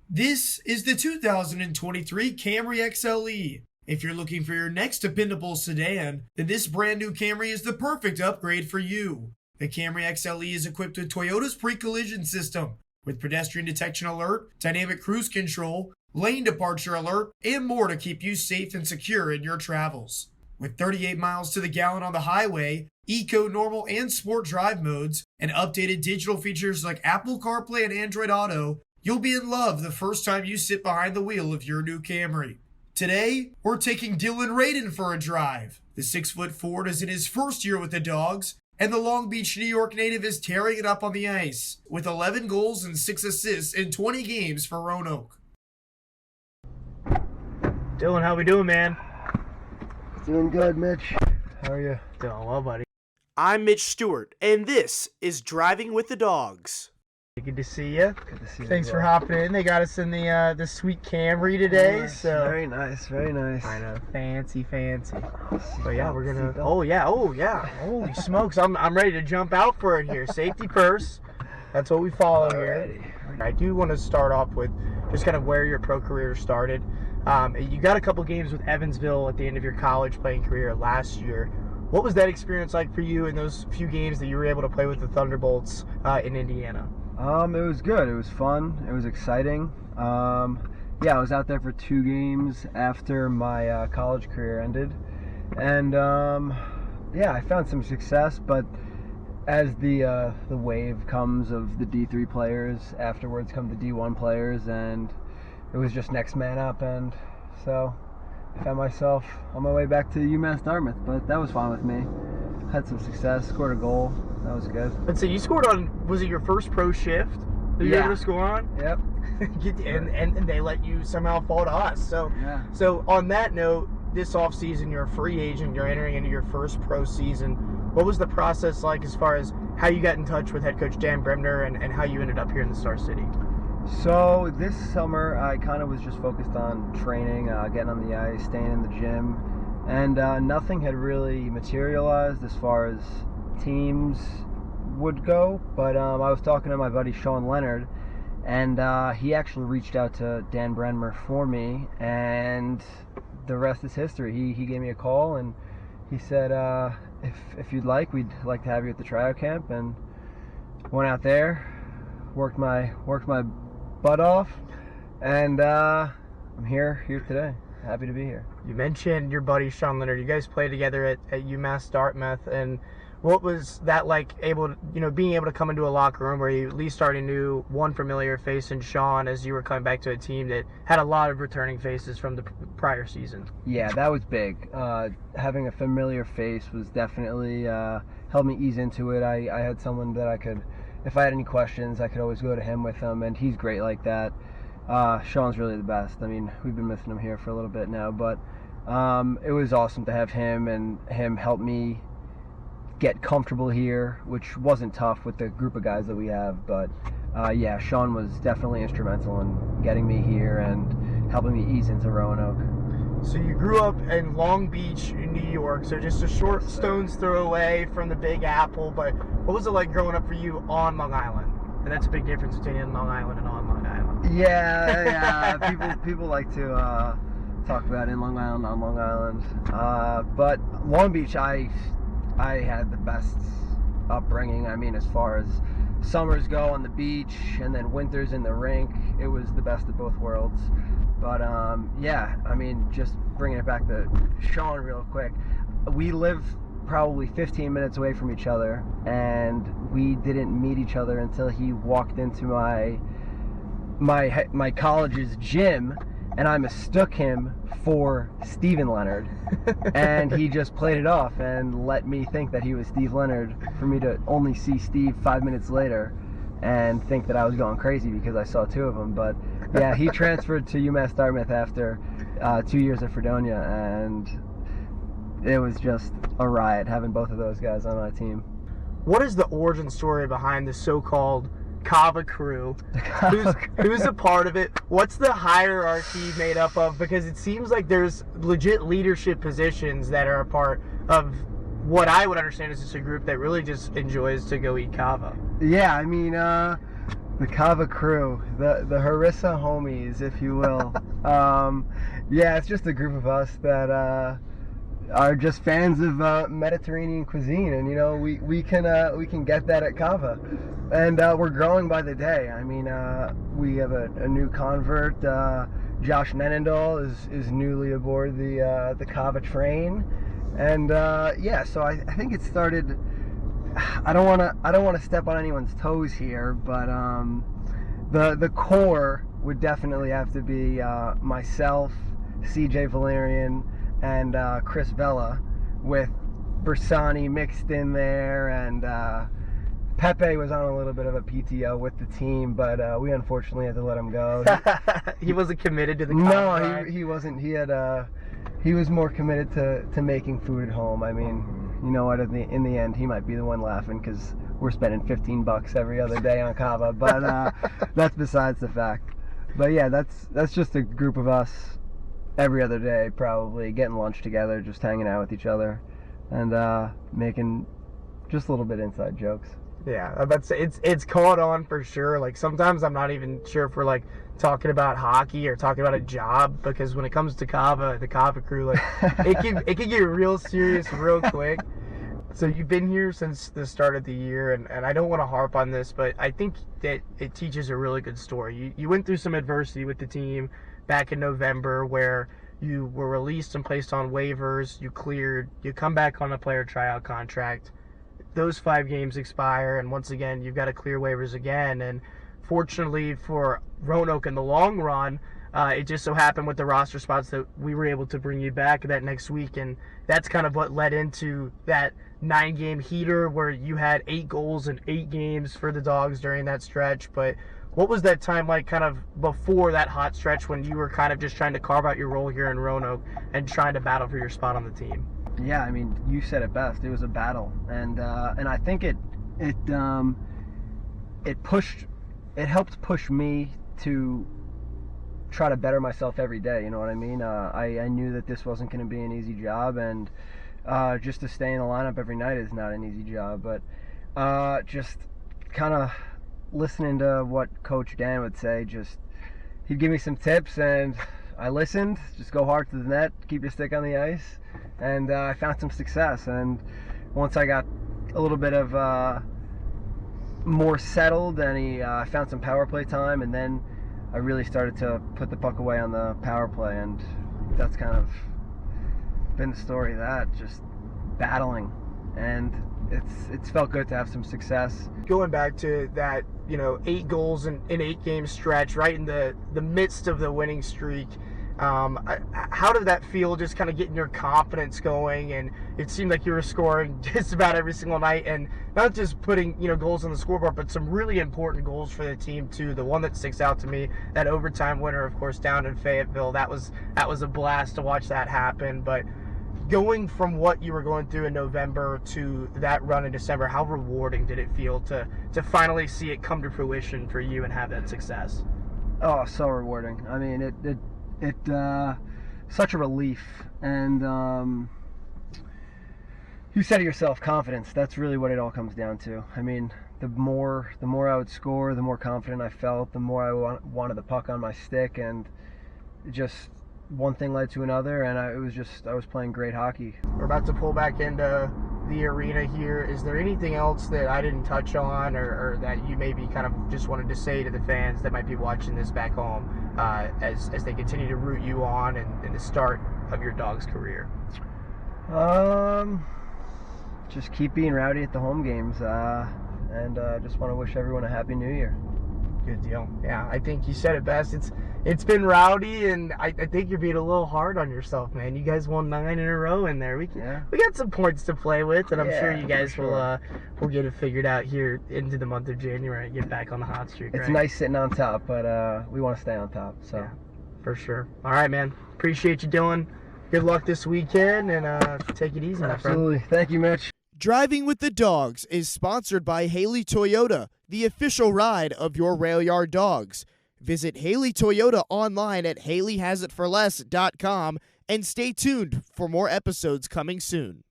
This is the 2023 Camry XLE. If you're looking for your next dependable sedan, then this brand new Camry is the perfect upgrade for you. The Camry XLE is equipped with Toyota's pre-collision system, with pedestrian detection alert, dynamic cruise control, lane departure alert, and more to keep you safe and secure in your travels. With 38 miles to the gallon on the highway, Eco, Normal, and Sport drive modes, and updated digital features like Apple CarPlay and Android Auto, you'll be in love the first time you sit behind the wheel of your new Camry. Today, we're taking Dillon Radin for a drive. The 6-foot Ford is in his first year with the Dawgs, and the Long Beach, New York native is tearing it up on the ice, with 11 goals and 6 assists in 20 games for Roanoke. Dylan, how we doing, man? Doing good, Mitch. How are you? Doing well, buddy. I'm Mitch Stewart, and this is Driving with the Dawgs. Good to see you. Good to see you. Thanks for hopping in. They got us in the sweet Camry today, Nice. so Very nice, very nice. I know, fancy. So yeah, we're gonna. Seatbelt. Oh yeah. Holy smokes! I'm ready to jump out for it here. Safety first. That's what we follow here. I do want to start off with just kind of where your pro career started. You got a couple games with Evansville at the end of your college playing career last year. What was that experience like for you in those few games that you were able to play with the Thunderbolts in Indiana? It was good. It was fun. It was exciting. Yeah, I was out there for 2 games after my college career ended, and yeah, I found some success. But as the wave comes of the D3 players, afterwards come the D1 players, and it was just next man up, and so I found myself on my way back to UMass Dartmouth. But that was fine with me. Had some success, scored a goal. That was good. And so you scored on, was it your first pro shift that you were able to score on? Yep. and they let you somehow fall to us. So Yeah. So on that note, this offseason you're a free agent, you're entering into your first pro season. What was the process like as far as how you got in touch with head coach Dan Bremner and how you ended up here in the Star City? So this summer I kind of was just focused on training, getting on the ice, staying in the gym, and nothing had really materialized as far as teams would go. But I was talking to my buddy Sean Leonard, and he actually reached out to Dan Bremner for me, and the rest is history. He gave me a call and he said, if you'd like, we'd like to have you at the tryout camp, and went out there, worked my butt off, and I'm here today. Happy to be here. You mentioned your buddy Sean Leonard. You guys played together at UMass Dartmouth, and what was that like, being able to come into a locker room where you at least already knew one familiar face in Sean as you were coming back to a team that had a lot of returning faces from the prior season? Yeah, that was big. Having a familiar face was definitely helped me ease into it. I had someone that I could, if I had any questions, I could always go to him with them, and he's great like that. Sean's really the best. I mean, we've been missing him here for a little bit now, but it was awesome to have him, and him help me get comfortable here, which wasn't tough with the group of guys that we have. But yeah, Sean was definitely instrumental in getting me here and helping me ease into Roanoke. So you grew up in Long Beach, in New York, so just a short stone's throw away from the Big Apple. But what was it like growing up for you on Long Island? And that's a big difference between in Long Island and on Long Island. Yeah. People like to talk about in Long Island, on Long Island. But Long Beach, I had the best upbringing. I mean, as far as summers go on the beach and then winters in the rink, it was the best of both worlds. But yeah, I mean, just bringing it back to Sean real quick, we live probably 15 minutes away from each other, and we didn't meet each other until he walked into my college's gym, and I mistook him for Steven Leonard, and he just played it off and let me think that he was Steve Leonard, for me to only see Steve 5 minutes later and think that I was going crazy because I saw 2 of them. But yeah, he transferred to UMass Dartmouth after 2 years at Fredonia, and it was just a riot having both of those guys on my team. What is the origin story behind the so-called Kava crew? Who's a part of it? What's the hierarchy made up of? Because it seems like there's legit leadership positions that are a part of what I would understand is just a group that really just enjoys to go eat kava. Yeah, I mean, The Kava crew, the Harissa homies, if you will. Yeah, it's just a group of us that are just fans of Mediterranean cuisine, and we can get that at Kava, and we're growing by the day. I mean, we have a new convert. Josh Nenendal is newly aboard the Kava train, and yeah, so I think it started. I don't want to step on anyone's toes here, but the core would definitely have to be myself, CJ Valerian, and Chris Vella, with Bersani mixed in there, and Pepe was on a little bit of a PTO with the team, but we unfortunately had to let him go. He wasn't committed to the No, he wasn't. He was more committed to making food at home. I mean, you know what? In the end, he might be the one laughing because we're spending $15 every other day on Kava. But that's besides the fact. But yeah, that's just a group of us every other day, probably getting lunch together, just hanging out with each other, and making just a little bit inside jokes. Yeah, I'm about to say it's caught on for sure. Like sometimes I'm not even sure if we're like talking about hockey or talking about a job, because when it comes to Kava, the Kava crew, like it can get real serious real quick. So you've been here since the start of the year, and I don't want to harp on this, but I think that it teaches a really good story. You went through some adversity with the team back in November where you were released and placed on waivers, you cleared, you come back on a player tryout contract. Those 5 games expire, and once again, you've got to clear waivers again. And fortunately for Roanoke in the long run, it just so happened with the roster spots that we were able to bring you back that next week, and that's kind of what led into that 9-game heater where you had 8 goals in 8 games for the Dawgs during that stretch. But what was that time like kind of before that hot stretch when you were kind of just trying to carve out your role here in Roanoke and trying to battle for your spot on the team? Yeah, I mean, you said it best. It was a battle, and I think it helped push me to try to better myself every day. You know what I mean? I knew that this wasn't going to be an easy job, and just to stay in the lineup every night is not an easy job. But just kind of listening to what Coach Dan would say, he'd give me some tips, and I listened. Just go hard to the net, keep your stick on the ice. And I found some success, and once I got a little bit of more settled, and I found some power play time, and then I really started to put the puck away on the power play, and that's kind of been the story of that, just battling, and it's felt good to have some success. Going back to that, 8 goals in 8 game stretch, right in the midst of the winning streak. How did that feel, just kind of getting your confidence going? And it seemed like you were scoring just about every single night, and not just putting goals on the scoreboard, but some really important goals for the team too. The one that sticks out to me, that overtime winner, of course, down in Fayetteville, that was a blast to watch that happen. But going from what you were going through in November to that run in December, how rewarding did it feel to finally see it come to fruition for you and have that success? Oh, so rewarding. I mean, it such a relief, and you said it yourself, confidence. That's really what it all comes down to. I mean, the more I would score, the more confident I felt, the more I wanted the puck on my stick, and just one thing led to another, and I was playing great hockey. We're about to pull back into the arena here. Is there anything else that I didn't touch on, or that you maybe kind of just wanted to say to the fans that might be watching this back home as they continue to root you on in the start of your Dawgs career? Just keep being rowdy at the home games, and just want to wish everyone a happy New Year. Good deal. Yeah, I think you said it best. It's been rowdy, and I think you're being a little hard on yourself, man. You guys won 9 in a row in there. We got some points to play with, and I'm sure you guys will get it figured out here into the month of January and get back on the hot streak. It's nice sitting on top, but we want to stay on top. So yeah, for sure. All right, man. Appreciate you, Dillon. Good luck this weekend, and take it easy, my friend. Absolutely. Thank you, Mitch. Driving with the Dawgs is sponsored by Haley Toyota, the official ride of your rail yard dogs. Visit Haley Toyota online at HaleyHasItForLess.com and stay tuned for more episodes coming soon.